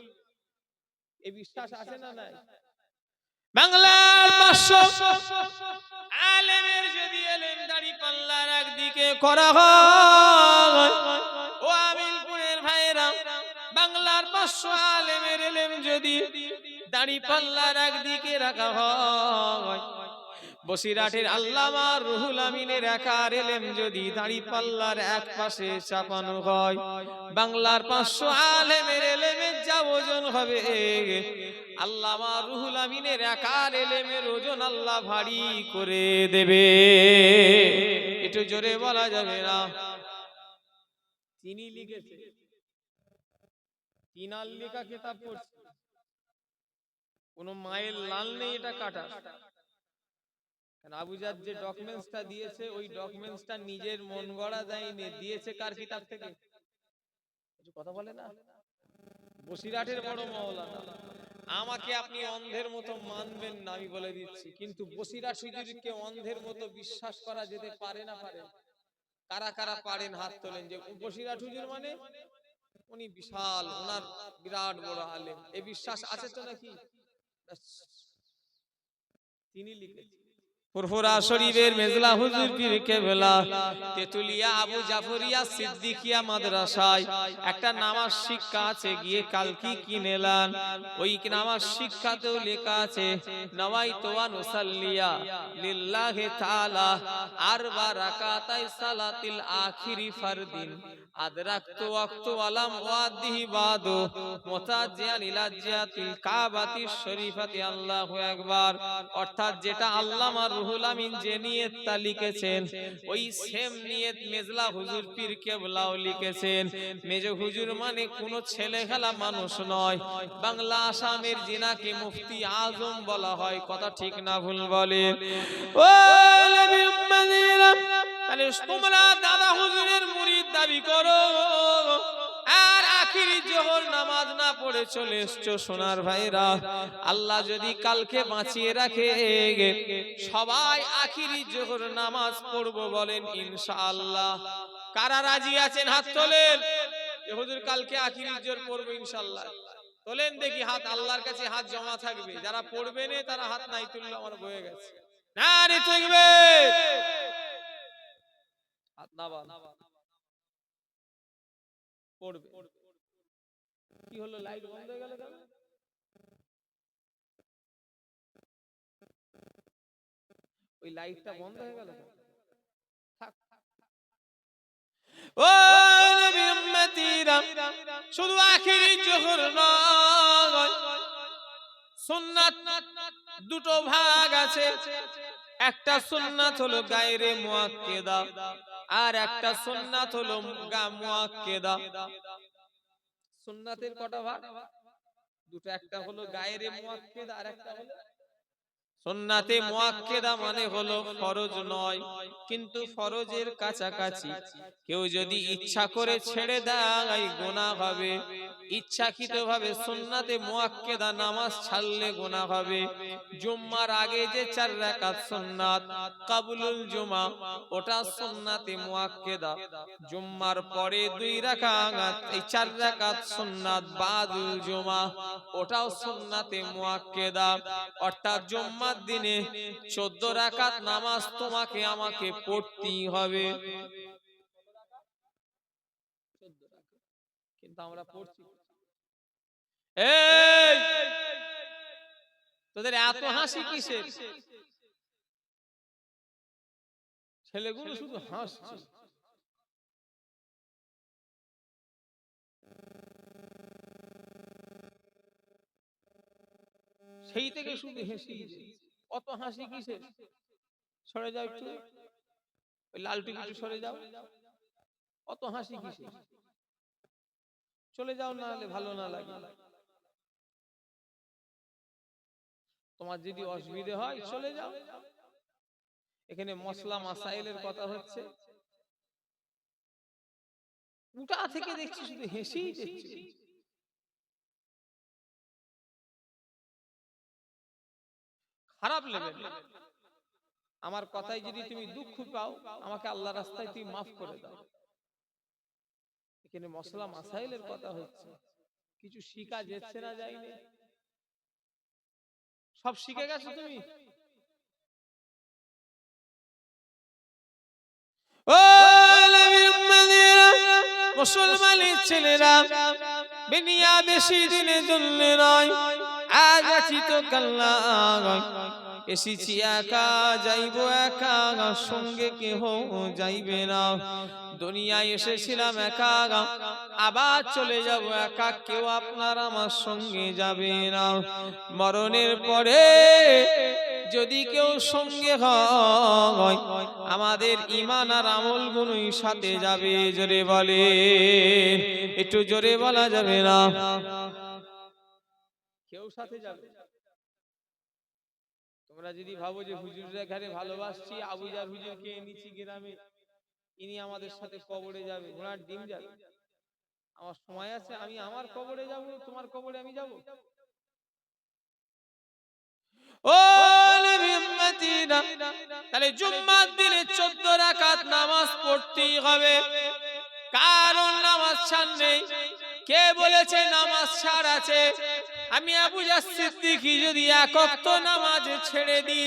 এই বিশ্বাস আছে না নাই? বাংলার 500 আলেমের যদি এলেম দাড়ি পাল্লার একদিকে করা হয়, ও আমিনপুরের ভাইরা, বাংলার 500 আলেমের এলেম যদি দাড়ি পাল্লার একদিকে রাখা হয়, বসিরহাটের আল্লামা রুহুল আমিনের একার এলেম যদি দাড়ি পাল্লার এক পাশে চাপানো হয়, বাংলার 500 আলেমের এলেমের যা ওজন হবে, আল্লামা রুহুল আমিনের একার এলেমের ওজন আল্লাহ ভারী করে দেবে। একটু জোরে বলা যাবে না? তিনি লিখেছে, তিনার লেখা কিতাব পড়ছে, কোন মায়ের লাল নেই এটা কাটা। আবু জার যে ডকুমেন্টসটা দিয়েছে, ওই ডকুমেন্টসটা নিজের মন গড়া দেয়নি, দিয়েছে কার কিতাব থেকে? কথা বলে না? বসিরহাটের বড় মাওলানা। আমাকে আপনি অন্ধের মতো মানবেন না, আমি বলে দিচ্ছি, কিন্তু বসিরহাট হুজুরকে অন্ধের মতো বিশ্বাস করা যেতে পারে না? পারে? কারা কারা পারেন হাত তোলেন। যে বসিরহাট হুজুর মানে উনি বিশাল, ওনার বিরাট বড় আলেম, এই বিশ্বাস আছে তো নাকি? তিনি লিখেছেন ফুরফুরা শরীফের মেজলা হুজুর পীর কেবলা তেতুলিয়া আবু জাফরিয়া সিদ্দিকিয়া মাদ্রাসায় একটা নামাজ শিক্ষা আছে, গিয়ে কালকি কিনেলাম। ওই নামাজ শিক্ষাতেও লেখা আছে, নওয়াইতু আন উসাল্লিয়া লিল্লাহি তাআলা আরবা রাকাতাই সালাতিল আখিরি ফারদিন আদরাকতু ওয়াক্তু আলাম ওয়াদিহি বাদু মুতাজিয়ান ইলা জিয়াতিল কাবাতি শরীফাতি আল্লাহু আকবার। অর্থাৎ যেটা আল্লামা রুহুল আমিন যে নিয়তটা লিখেছেন, ওই সেম নিয়ত মেজলা হুজুর পীর কেবলাও লিখেছেন। মেজ হুজুর মানে কোনো ছেলে খেলা মানুষ নয়, বাংলা আসামের জিনাকে মুফতি আজম বলা হয়। কথা ঠিক না ভুল বলে? ও নবী উম্মতিরা, তাহলে তোমরা দাদা হুজুরের মুরিদ দাবি করো আর আখিরি জোহর নামাজ না পড়ে চলে এসছো সোনার ভাইরা, আল্লাহ যদি কালকে বাঁচিয়ে রাখে সবাই আখিরি জোহর নামাজ পড়বো বলেন ইনশাআল্লাহ। কারা রাজি আছেন হাত তোলেন? হুজুর কালকে আখিরি জোহর পড়বো ইনশাআল্লাহ। তোলেন দেখি হাত, আল্লাহর কাছে হাত জমা থাকবে। যারা পড়বে না তারা হাত নাই তুললে আমার বয়ে গেছে। না রে তুলবে হাত না পড়বে। কি হলো, লাইট বন্ধ হয়ে গেল কেন? ওই লাইটটা বন্ধ হয়ে গেল কেন? ও নবী উম্মতিরা, শুধু আখিরি জোহর নয়, সুন্নাত দুটো ভাগ আছে। একটা সুন্নাত হলো গায়রে মুআক্কেদা, আর একটা সুন্নাত হলো মুআক্কেদা। সুন্নাতের কটা ভাগ? দুটো, একটা হলো গায়রে মুআক্কেদা আর একটা হলো সুন্নাতে মুআক্কাদা মানে হলো ফরজ নয়, কিন্তু ফরজের কাছাকাছি। কেউ যদি ইচ্ছা করে ছেড়ে দেয় গুনাহ হবে, ইচ্ছাকৃতভাবে সুন্নাতে মুআক্কাদা নামাজ ছাড়লে গুনাহ হবে। জুম্মার আগে যে 4 রাকাত সুন্নাত কাবুলুল জুমা, ওটা সুন্নাতে মুআক্কাদা। জুম্মার পরে 2 রাকাত, এই 4 রাকাত সুন্নাত বাদুল জুমা, ওটাও সুন্নাতে মুআক্কাদা। অর্থাৎ জুম্মার দিনে 14 রাকাত নামাজ তোমাকে আমাকে পড়তেই হবে। কিন্তু আমরা পড়ছি। এই তোদের এত হাসি কিসের? ছেলেগুলো শুধু হাসছে। সেই থেকে শুধু হেসি। অত হাসি কিসের? সরে যাও একটু, ওই লালটু একটু সরে যাও। অত হাসি কিসের? চলে যাও, না হলে ভালো না লাগে। তোমার যদি অসুবিধা হয় চলে যাও। এখানে মশলা মাসাইলের কথা হচ্ছে, উটা থেকে দেখছি শুধু হেসেই দেখছি। খারাপ লেগে আমার কথায় যদি তুমি দুঃখ পাও, আমাকে আল্লাহ রাস্তায় তুমি মাফ করে দাও। এখানে মশলা মাসাইলের কথা হচ্ছে, কিছু শিখা যাচ্ছে না, যায়নি, সব শিখে গেছো তুমি। ও মুসলমানের ছেলেরা, দুনিয়া বেশি দিনের জন্য নয়, আজ আছি তো কাল নয়। এসেছি একা, যাইব একা, সঙ্গে কেহ যাইবে না। দুনিয়ায় এসেছিলাম একা, আবার চলে যাব একা, কেউ আপনার আমার সঙ্গে যাবে না। মরণের পরে যদি কেউ সঙ্গে হয়, আমাদের ঈমান আর আমলগুলোই সাথে যাবে। জোরে বলে, একটু জোরে বলা যাবে না? কেউ সাথে যাবে। তোমরা যদি ভাবো যে হুজুররা ঘরে ভালোবাসছি, আবুজার হুজুরকে এনেছি গ্রামে, ইনি আমাদের সাথে কবরে যাবে, ঘোড়ার ডিম যাবে। আমার সময় আছে, আমি আমার কবরে যাব, তোমার কবরে আমি যাব? ও নবী উম্মতিরা, তাহলে জুম্মার দিনে 14 রাকাত নামাজ পড়তেই হবে। কারণ নামাজ ছাড় নেই। কে বলেছে নামাজ ছাড় আছে? আমি আবু জার সিদ্দিকী যদি এক ওয়াক্ত নামাজ ছেড়ে দিই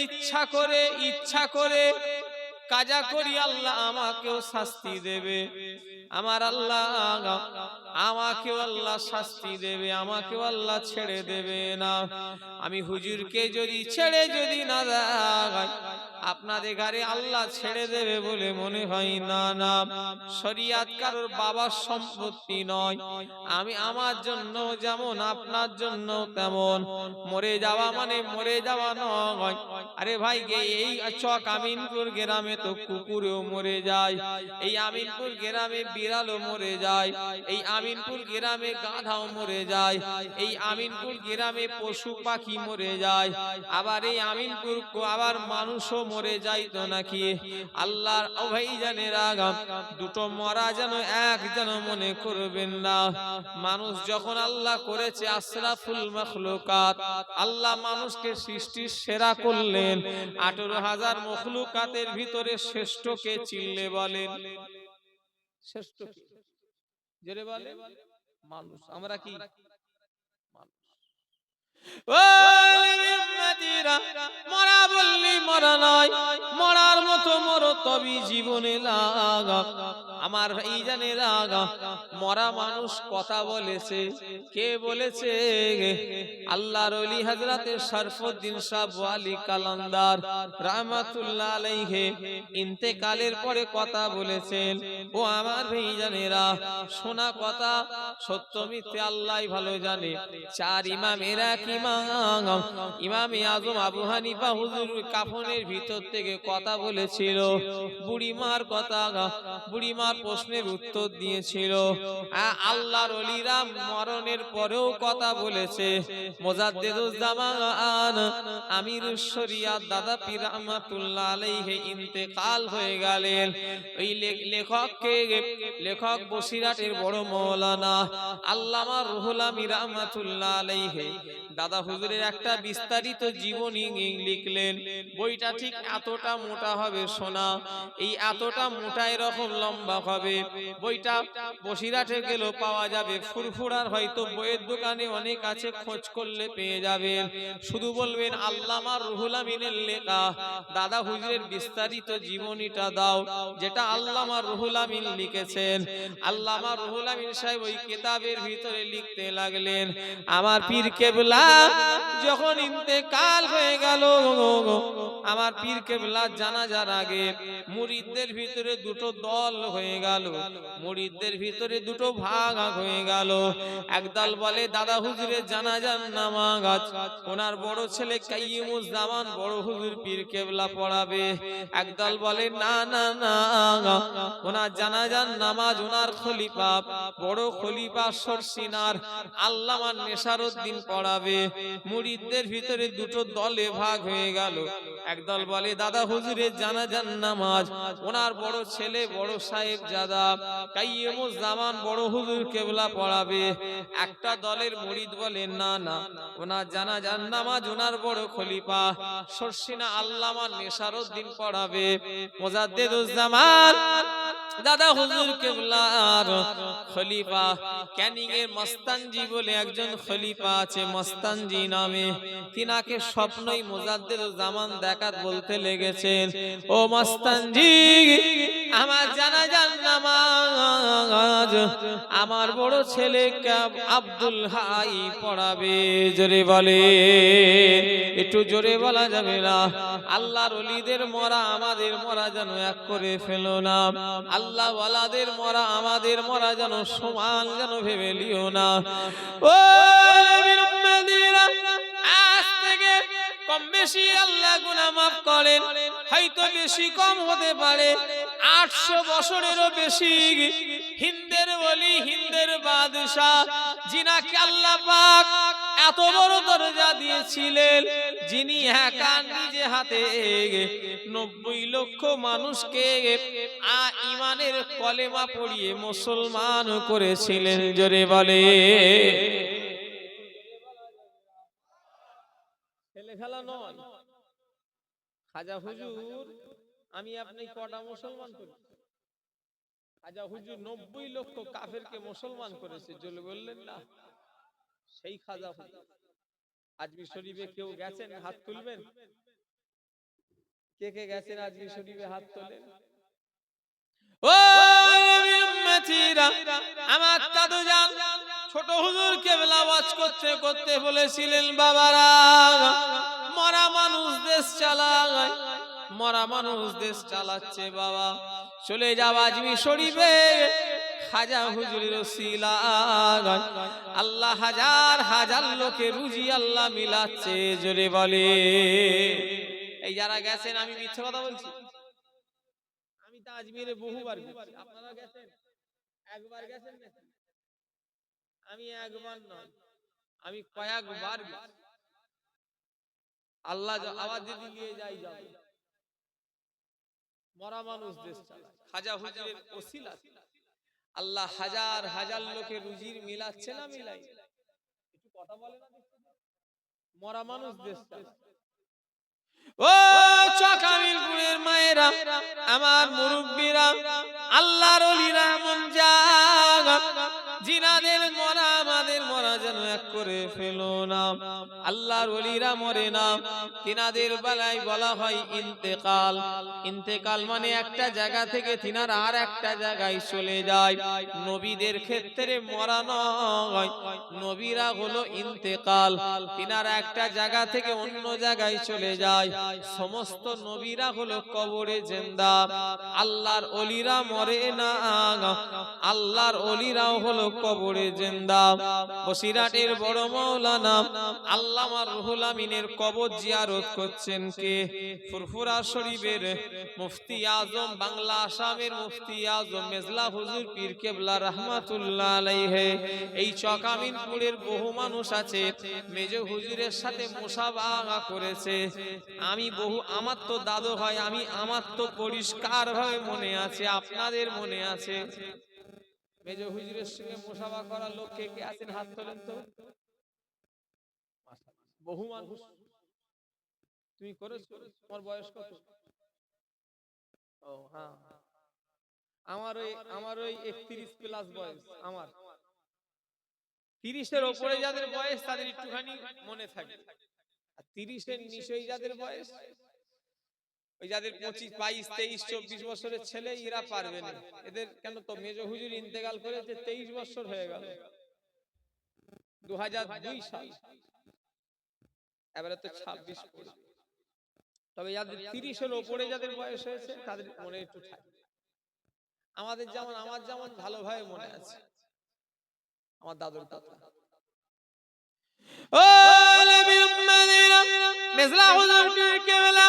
ইচ্ছা করে কাজা করি, আল্লাহ আমাকেও শাস্তি দেবে। আমার আল্লাহ আমাকেও আল্লাহ শাস্তি দেবে, আমাকেও আল্লাহ ছেড়ে দেবে না। আমি হুজুরকে যদি ছেড়ে যদি না দেয়, আপনাদের ঘরে আল্লাহ ছেড়ে দেবে বলে মনে হয় না। না, শরিয়াত কারোর বাবার সম্পত্তি নয়। আমি আমার জন্য যেমন আপনার জন্য তেমন। মরে যাওয়া মানে মরে যাওয়া নয়। আরে ভাই, এই চক আমিনপুর গ্রামে তো কুকুরেও মরে যায়, এই আমিনপুর গ্রামে বিড়ালও মরে যায়, এই আমিনপুর গ্রামে গাধাও মরে যায়, এই আমিনপুর গ্রামে পশু পাখি মরে যায়, আবার এই আমিনপুর আবার মানুষও মরে যায় তো নাকি? আল্লাহর ভাইজানেরা, দুটো মরা যেন এক যেন মনে করবেন না। মানুষ যখন আল্লাহ করেছে আশরাফুল মাখলুকাত, আল্লাহ মানুষকে সৃষ্টির সেরা করলেন। 18,000 মখলুকাতের ভিতরে শ্রেষ্ঠকে চিনলে বলেন? শ্রেষ্ঠকে জোরে বলে মানুষ। আমরা কি মানুষ? ও উম্মতিরা, মরা বললি মরা নয়, মরার মতো মরো তবে জীবনে লাগা। আমার ভাইজানে লাগা, মরা মানুষ কথা বলেছে। কে বলেছে? আল্লাহর ওলি হযরতে শরফুদ্দীন শাহ ওয়ালি কালান্দার রাহমাতুল্লাহ আলাইহি ইন্তেকালের পরে কথা বলেছেন। ও আমার ভাইজানেরা, শোনা কথা সত্য মিথ্যে আল্লাহই ভালো জানে। 4 ইমামের এক ইমাম, ইমামে আজম আবু হানিফা হুজুর কাফনের ভিতর থেকে কথা বলেছিল, বুড়িমার কথা, বুড়িমার প্রশ্নের উত্তর দিয়েছিল। আল্লাহর ওলিরা মরণের পরেও কথা বলেছে। মুজাদ্দিদুজ্জামান আমিরুশ শরিয়াত দাদা পীর রহমাতুল্লাহ আলাইহি ইন্তেকাল হয়ে গেলেন। ওই লেখক বসিরহাটের বড় মাওলানা আল্লামা রুহুল আমিন রহমাতুল্লাহ আলাইহি দাদা হুজুরের একটা বিস্তারিত জীবনী লিখলেন। বইটা ঠিক এতটা মোটা হবে সোনা, এই এতটা মোটা এরকম লম্বা হবে। বইটা বসিরহাটে গেলেও পাওয়া যাবে, ফুরফুরার হয়তো বইয়ের দোকানে অনেক আছে, খোঁজ করলে পেয়ে যাবেন। শুধু বলবেন আল্লামা রুহুল আমিনের লেখা দাদা হুজুরের বিস্তারিত জীবনীটা দাও, যেটা আল্লামা রুহুল আমিন লিখেছেন। আল্লামা রুহুল আমিন সাহেব ওই কিতাবের ভিতরে লিখতে লাগলেন, আমার পীর কেবলা যখন ইন্তেকাল হয়ে গেল, আমার পীর কেবলা জানাজার আগে মুরিদদের ভিতরে দুটো দল হয়ে গেল, মুরিদদের ভিতরে দুটো ভাগ হয়ে গেল। একদল বলে দাদা হুজুরের জানাজার নামাজ ওনার বড় ছেলে কাইয়ুমুজ্জামান বড় হুজুর পীর কেবলা পড়াবে। একদল বলে না না না, ওনার জানাজার নামাজ ওনার খলিফা বড় খলিফা সরসিনার আল্লামা নেসারউদ্দিন পড়াবে। মুরিদদের ভিতরে দুটো দলে ভাগ হয়ে গেল। একদল বলে দাদা হুজুরের জানাজার নামাজ ওনার বড় ছেলে বড় সাহেব জাদা কাইয়ুমুজ্জামান বড় হুজুর কেবলা পড়াবে। একটা দলের মুরিদ বলে না না, ওনার জানাজার নামাজ ওনার বড় খলিফা সরসিনা আল্লামা নেসারউদ্দিন পড়াবে। মুজাদ্দিদুজ্জামান দাদা হুজুর কেবলার খলিফা ক্যানিং এর মস্তানজি বলে একজন খলিফা আছে, মস্তানজি নামে, তিনাকে স্বপ্নই মুজাদ্দিদুজ্জামান দেখাত বলতে লেগেছেন, ও মস্তানজি আমার জানাজার নামাজ আমার বড় ছেলে আব্দুল হাই পড়াবে। জোরে বলে, একটু জোরে বলা যাবে না? আল্লাহর ওলিদের মরা আমাদের মরা যেন এক করে ফেলো না, আল্লাহ ওয়ালাদের মরা আমাদের মরা যেন সমান যেন ভেবে লিও না। ও আজ থেকে কম বেশি আল্লাহ গুনাহ মাফ করেন, হয়তো বেশি কম হতে পারে, 800 বছরেরও বেশি হিন্দের ওলি হিন্দের বাদশাহ যিনাকে আল্লাহ পাক এত বড় দরজা দিয়েছিলেন, যিনি একা নিজে হাতে 90 লক্ষ মানুষকে ঈমানের কলেমা পড়িয়ে মুসলমান করেছিলেন। জোরে বলে, ছেলে খেলা নয়। খাজা হুজুর আমি আপনি কটা মুসলমান করি? খাজা হুজুর 90 লক্ষ কাফেরকে মুসলমান করেছে। জোরে বললেন না? সেই খাজা হুজুর। আজমির শরীফে কেউ গেছেন? হাত তুলবেন। কে কে গেছেন আজমির শরীফে? হাত তোলেন। ও উম্মতিরা, আমার দাদু জান ছোট হুজুর কেবলা ওয়াজ করতে করতে বলেছিলেন, বাবারা মরা মানুষ দেশ চালায়, মরা মানুষ দেশ চালাচ্ছে, বাবা চলে যাও আজমির শরীফে খাজা হুজুরের ওসিলায় আল্লাহ হাজার হাজার লোকে রুজি আল্লাহ মিলাচ্ছে। জোরে বলে, এই যারা গেছেন, আমি মিথ্যে কথা বলছি? আমি তো আজমিরে বহুবার গেছি, আপনারা গেছেন? একবার গেছেন নাকি? আমি একবার নয়, আমি কয়েকবার গেছি। আল্লাহ আওয়াজ যদি নিয়ে যাই যাবে। মরা মানুষ দেশ চালায়, খাজা হুজুরের ওসিলা আল্লাহ হাজার হাজার লোকে রুজির মিলাচ্ছে না মিলাই? একটু কথা বলে না? মরা মানুষ দেশ চালায়। ও চকামিলপুরের মায়েরা, আমার মুরব্বীরা, আল্লাহর ওলিরা মন জাগা, জিনাদের মরা আমাদের মরা যেন এক করে ফেলো না। আল্লাহর ওলিরা মরে না, তিনাদের বেলায় বলা হয় ইন্তেকাল। ইন্তেকাল মানে একটা জায়গা থেকে তিনারা আর একটা জায়গায় চলে যায়। নবীদের ক্ষেত্রে মরা নয়, নবীরা হলো ইন্তেকাল, তিনারা একটা জায়গা থেকে অন্য জায়গায় চলে যায়। সমস্ত নবীরা হলো কবরে জিন্দা, আল্লাহর ওলিরা মরে না, আল্লাহর ওলিরাও হলো কবরে জিন্দা। বসিরহাটের বড় মাওলানা আল্লামা রুহুল আমিনের কবর জিয়ারত করছেন কে? ফুরফুরা শরীফের মুফতি আজম, বাংলা আসামের মুফতি আজম মেজলা হুজুর পীর কেবলা রাহমাতুল্লাহ আলাইহি। এই চক আমিনপুরের বহু মানুষ আছে মেজ হুজুরের সাথে মুসাবাহা করেছে। আমি আমার তো দাদু হয়, আমার তো পরিষ্কার ভাবে মনে আছে, আপনাদের মনে আছে মেজ হুজুরের সঙ্গে মুসাফা করার লোক কে কে আছেন? হাত তোলেন তো। বহু মানুষ। তুমি করেছো? তোমার বয়স কত? ও হ্যাঁ, আমার ওই 31 প্লাস বয়স। আমার 30-এর উপরে যাদের বয়স তাদের একটুখানি মনে থাকে, আর 30-এর নিচে যাদের বয়স, ওই যাদের 25, 22, 23, 24 বছরের ছেলে, এরা পারবে না। এদের কেন তো মেজ হুজুর ইন্তেকাল করেছে 23 বছর হয়ে গেল, 2002 সাল, এবারে তো 26 পড়বে। তবে যাদের 30-এর উপরে যাদের বয়স হয়েছে তাদের মনে একটু থাকে। আমার যেমন ভালোভাবে মনে আছে আমার দাদুর কথা। ও আলেমিরা মেজলা হুজুর পীর কেবলা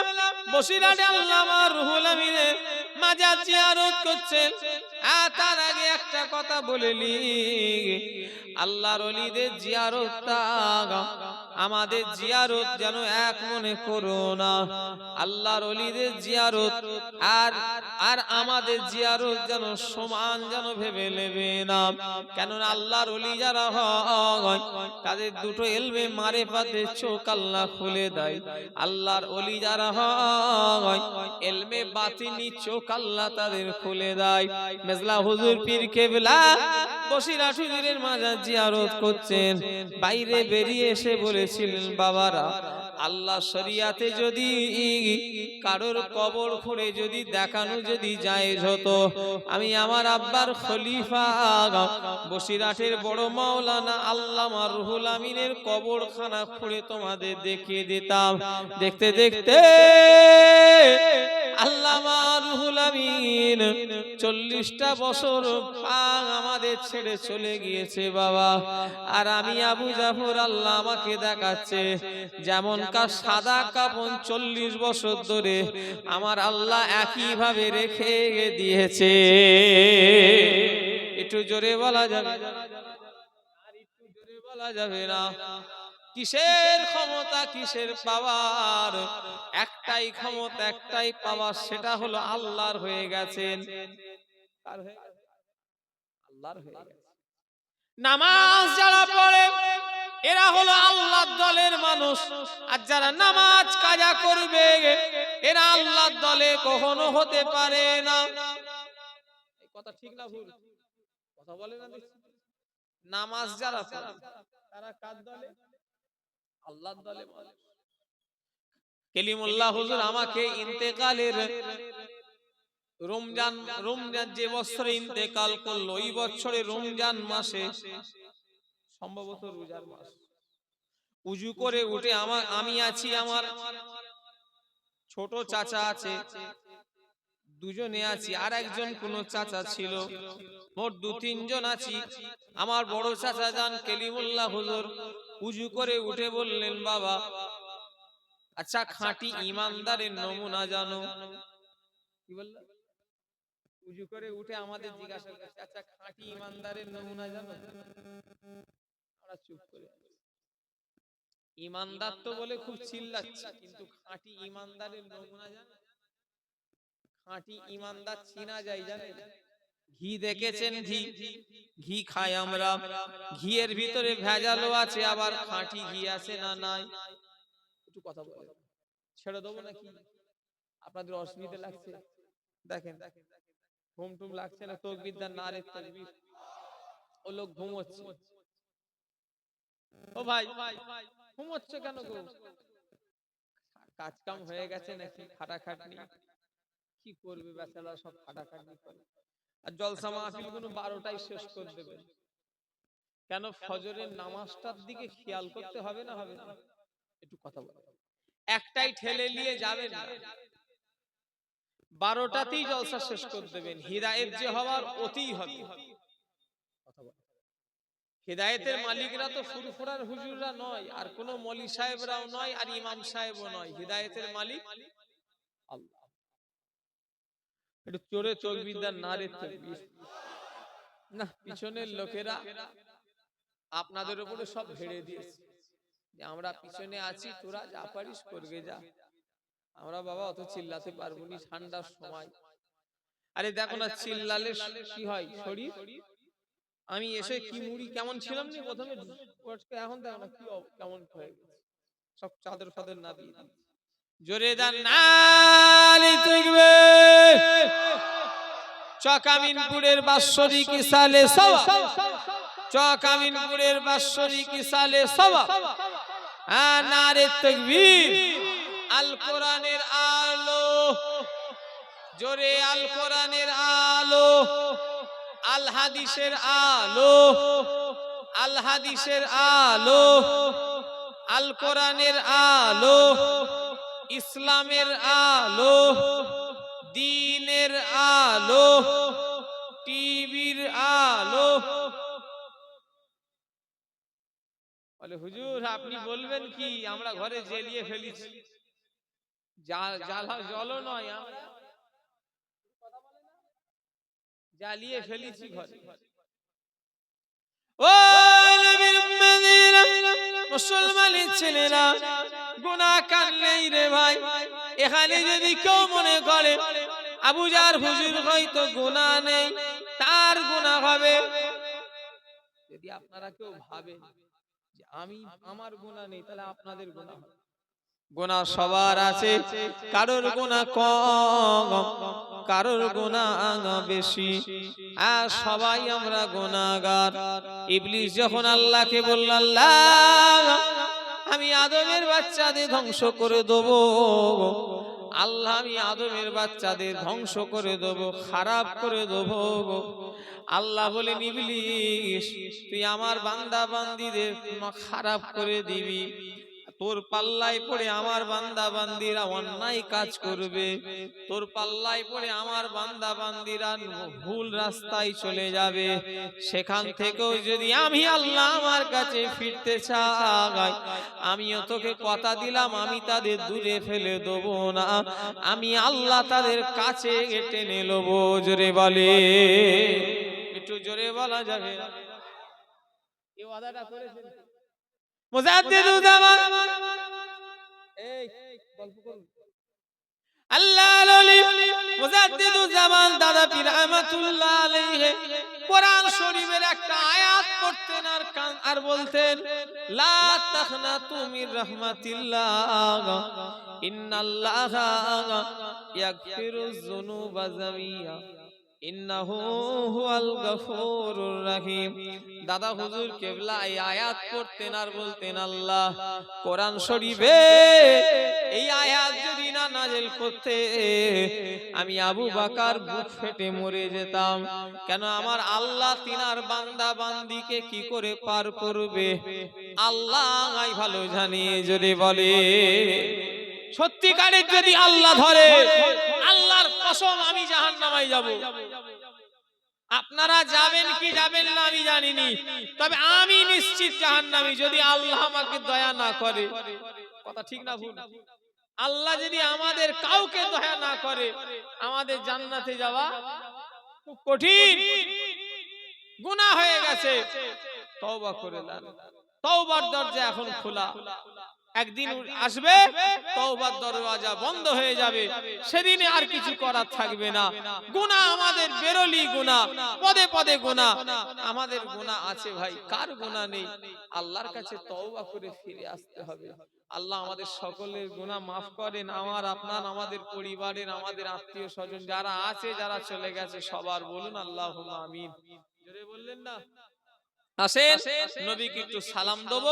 বসিরহাটে আল্লামা রুহুল আমিনের মাজার জিয়ারত করছেন। তার আগে একটা কথা বলে নি, আল্লাহর ওলিদের জিয়ারতটা আমাদের জিয়ারত যেন এক মনে করো না। আল্লাহর ওলিদের জিয়ারত আর আমাদের জিয়ারত যেন সমান যেন ভেবে নেবে না। কেননা আল্লাহর ওলি যারা হয় তাদের দুটো এলমে মারেফাতে চোখ আল্লাহ খুলে দেয়। আল্লাহর ওলি যারা হয় এলমে বাতিনি চোখ আল্লাহ তাদের খুলে দেয়। মেজলা হুজুর পীর কেবলা বসিরহাট হুজুরের মাজার জিয়ারত করছেন। বাইরে বেরিয়ে এসে বলেছিলেন, বাবারা আল্লাহ শরিয়াতে যদি কারোর কবর খুঁড়ে যদি দেখানো যদি জায়েজ হতো, আমি আমার আব্বার খলিফা বসিরহাটের বড় মাওলানা আল্লামা রুহুল আমিনের কবরখানা খুঁড়ে তোমাদের দেখিয়ে দিতাম। দেখতে দেখতে আল্লামা রুহুল আমিন 40টা বছর আমাদের ছেড়ে চলে গিয়েছে বাবা। আর আমি আবু জাফর আল্লাহ আমাকে দেখাচ্ছে যেমন কার সাদা কাপড় 40 বছর ধরে আমার আল্লাহ একই ভাবে রেখে দিয়েছে। একটু জোরে বলা যাবে? আর একটু জোরে বলা যাবে না? কিসের ক্ষমতা, কিসের পাওয়ার? একটাই ক্ষমতা, একটাই পাওয়ার, সেটা হলো আল্লাহর হয়ে গেছেন। কার হয়ে গেছে? আল্লাহর হয়ে গেছে। নামাজ যারা পড়ে এরা হলো আল্লাহর দলের মানুষ, আর যারা নামাজ কাজা করবে এরা আল্লাহর দলে কখনো হতে পারে না। এই কথা ঠিক না ভুল? কথা বলে না? নামাজ যারা পড়ে তারা কার দলে? আল্লাহর দলে। কালিমুল্লাহ হুজুর আমাকে ইন্তেকালের রমজান যে বছরে ইন্তেকাল করলো, ওই বছরে রমজান মাসে, সম্ভবত রোজার মাস, উজু করে উঠে আমি আছি, আমার ছোট চাচা আছে, দুজনে আছি, আর একজন কোন চাচা ছিল, মোট 2-3 জন আছি। আমার বড় চাচা যান কালিমুল্লাহ হুজুর উজু করে উঠে বললেন, বাবা আচ্ছা খাঁটি ইমানদারের নমুনা জানো? কি বললেন? উজু করে উঠে আমাদের জিজ্ঞাসা করছে, আচ্ছা খাঁটি ইমানদারের নমুনা জানো? আমরা চুপ করে আছি। ইমানদার তো বলে খুব চিল্লাচ্ছে, কিন্তু খাঁটি ইমানদারের নমুনা জানো? খাঁটি ইমানদার চিনা যায় জানেন? ঘি দেখেছেন? ঘি খাই আমরা, ঘিয়ের ভিতরে ভেজালও আছে, আবার খাঁটি ঘি আছে না নাই? একটু কথা বলে ছেড়ে দেবো নাকি? আপনাদের অসুবিধা লাগছে? দেখেন ঘুম টুম লাগছে না? তাকবীর দেন, নারে তাকবীর। ও লোক ঘুমোচ্ছে। ও ভাই ঘুমোচ্ছে কেন গো? কাজ কাম হয়ে গেছে নাকি? খাটাখাটনি কি করবে বেচারা, সব খাটাখাটনি করে। আর জলসা মাহফিল গুলো 12টায় শেষ করে দেবে। কেন? ফজরের নামাজটার দিকে খেয়াল করতে হবে না? হবে না? একটু কথা বলো। একটাই ঠেলে নিয়ে যাবেন না, 12টাতেই জলসা শেষ করে দেবেন। হিদায়েত যে হওয়ার অতিই হবে। কথা বলো। হিদায়াতের মালিকরা তো ফুরফুরার হুজুররা নয়, আর কোন মলি সাহেবরাও নয়, আর ইমাম সাহেবও নয়। হিদায়াতের মালিক আল্লাহ। একটু চোরে চোখ বিদ্যার নারে তাকবীর। না, পিছনের লোকেরা আপনাদের উপরে সব ঝেড়ে দিয়েছে যে আমরা পিছনে আছি, তোরা যা পারিস করবে যা, আমরা বাবা অত চিল্লাতে পারবো না, ঠান্ডার সময়। আরে দেখো না চিল্লালে কি হয় শরীর। আমি এসে কি মুড়ি কেমন ছিলাম না প্রথমে, এখন দেখো না কি কেমন হয়ে গেছে, সব চাদর ফাদর না দিয়ে জোরে দান নালি তাকবীর। চকামিনপুরের বাৎসরিক ইসালে সওয়া, চকামিনপুরের বাৎসরিক ইসালে সওয়া, নারে তাকবীর। আল কোরআনের আলো, জোরে আল কোরআনের আলো, আল হাদিসের আলো, আল হাদিসের আলো, আল কোরআনের আলো, ইসলামের আলো, দ্বীনের আলো, টিভির আলো। বলে হুজুর আপনি বলবেন কি, আমরা ঘরে জ্বালিয়ে ফেলেছি। জলও নয়, আমরা জ্বালিয়ে ফেলেছি ঘরে। ও নবীর উম্মতেরা, মুসলমানের ছেলেরা, গুনাহ কাটলেই রে ভাই, এখানে যদি কেউ মনে করে আবু জার হুজুর হয়তো গুনাহ নেই, তার গুনাহ হবে। যদি আপনারা কেউ ভাবেন যে আমি আমার গুনাহ নেই, তাহলে আপনাদের গুনাহ হবে। গুনাহ সবার আছে, কারোর গুনাহ কম, কারোর গুনাহ বেশি, আর সবাই আমরা গুনাহগার। ইবলিস যখন আল্লাহকে বলল, আল্লাহ আমি আদমের বাচ্চাদের ধ্বংস করে দেব, আল্লাহ আমি আদমের বাচ্চাদের ধ্বংস করে দেব, খারাপ করে দেব। আল্লাহ বলেন ইবলিস তুই আমার বান্দা বান্দীদের খারাপ করে দিবি, তোর পাল্লায় পড়ে আমার বান্দা বান্দীরা অন্যায় কাজ করবে, তোর পাল্লায় পড়ে আমার বান্দা বান্দীরা ভুল রাস্তায় চলে যাবে। সেখান থেকেও যদি আমি আল্লাহ আমার কাছে ফিরতে চাই, আমিও তোকে কথা দিলাম আমি তাদের দূরে ফেলে দেবো না, আমি আল্লাহ তাদের কাছে টেনে নেব। জোরে বলে, একটু জোরে বলা যাবে? এই ওয়াদাটা করেছেন মুজাদ্দিদুল জামান, এই গল্প করুন। আল্লাহর ওলি মুজাদ্দিদুল জামান দাদা পীর রহমাতুল্লাহ আলাইহি কোরআন শরীফের একটা আয়াত পড়তেন আর বলতেন, লা তাখনাতু মির রাহমাতিল্লাহ ইন্নাল্লাহা ইয়াগফিরুয যুনুবা জামিয়া ইন্নাহু হুয়াল গফুরুর রহিম। দাদা হুজুর কেবলা এই আয়াত পড়তেন আর বলতেন, আল্লাহ কোরআন শরীফে এই আয়াত যদি না নাযিল করতে আমি আবু বকর বুক ফেটে মরে যেতাম। কেন আমার আল্লাহ তিনার বান্দা বান্দীকে কি করে পার করবে আল্লাহ ভালো জানে। যদি বলে সত্যিকারের যদি আল্লাহ ধরে, আল্লাহর কসম আমি জাহান্নামে যাব। আপনারা যাবেন কি যাবেন না আমি জানিনি, তবে আমি নিশ্চিত জাহান্নামী, যদি আল্লাহ আমাকে দয়া না করে। কথা ঠিক না ভুল? আল্লাহ যদি আমাদের কাউকে দয়া না করে, আমাদের জান্নাতে যাওয়া খুব কঠিন। গুনাহ হয়ে গেছে, তওবা করে নেন, তওবার দরজা এখন খোলা। একদিন আসবে তওবার দরওয়াজা বন্ধ হয়ে যাবে, সেদিনে আর কিছু করার থাকবে না। গুনাহ আমাদের বেরোলি গুনাহ, পদে পদে গুনাহ, আমাদের গুনাহ আছে ভাই, কার গুনাহ নেই? আল্লাহর কাছে তওবা করে ফিরে আসতে হবে। আল্লাহ আমাদের সকলের গুনাহ মাফ করেন, আমার আপনার আমাদের পরিবারের আমাদের আত্মীয় স্বজন যারা আছে যারা চলে গেছে সবার বলুন আল্লাহুম্মা আমিন। জোরে বললেন না? আসেন নবীকে একটু সালাম দেব,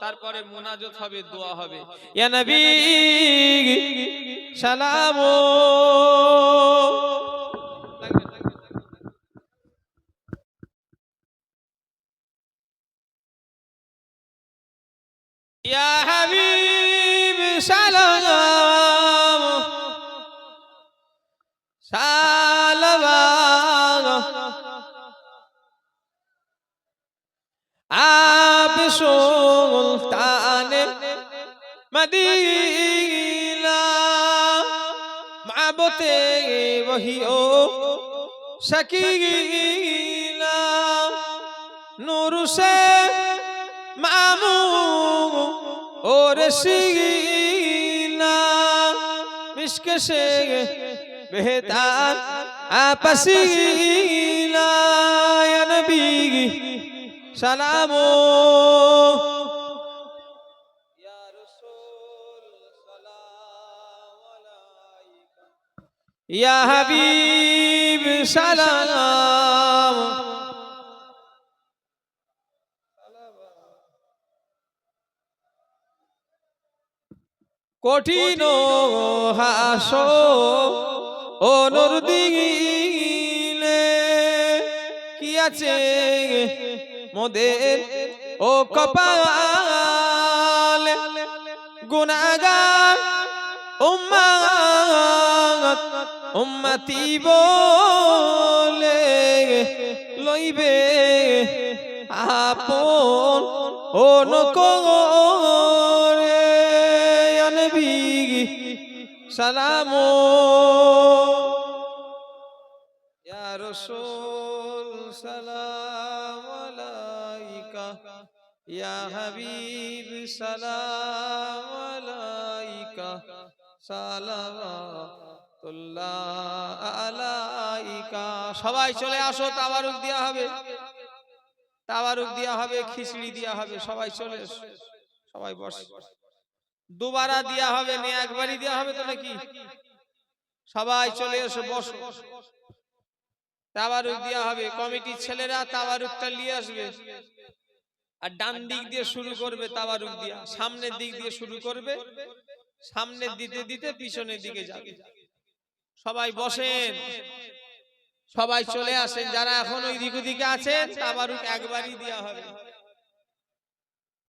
তারপরে মুনাজাত হবে, দোয়া হবে। ইয়া নবী সালাম, ইয়া হাবিব সালাম সালাম मदीना महबते वही ओ शकीना नूर से मामू और सीना मिश्क से बेहतर आपसीना या नबी सलामो या रसूल सलाम अलैका या हबीब सलाम কঠিন হাসো অনুর দিলে কি আছে মোদের ও কপাল গুনাহগার উম্মত উম্মতি বলে লইবে আপন অনুকরে सलामो या रसूल सलाम अलैका या हबीब सलाम अलैका सलावतुल्लाह अलैका সবাই চলে আসো তাবারুক দেয়া হবে খিচড়ি দেয়া হবে সবাই চলে এসো সবাই বসো দুবারা দেয়া হবে না একবারই দেয়া হবে তো নাকি সবাই চলে এসো বসো তাবারুক দেয়া হবে কমিটির ছেলেরা তাবারুকটা নিয়ে আসবে আর ডান দিক দিয়ে শুরু করবে তাবারুক দিয়া সামনের দিক দিয়ে শুরু করবে সামনের দিতে দিতে পিছনের দিকে যাবে সবাই বসেন সবাই চলে আসেন যারা এখন ওই দিকে আছেন তাবারুক একবারই দেয়া হবে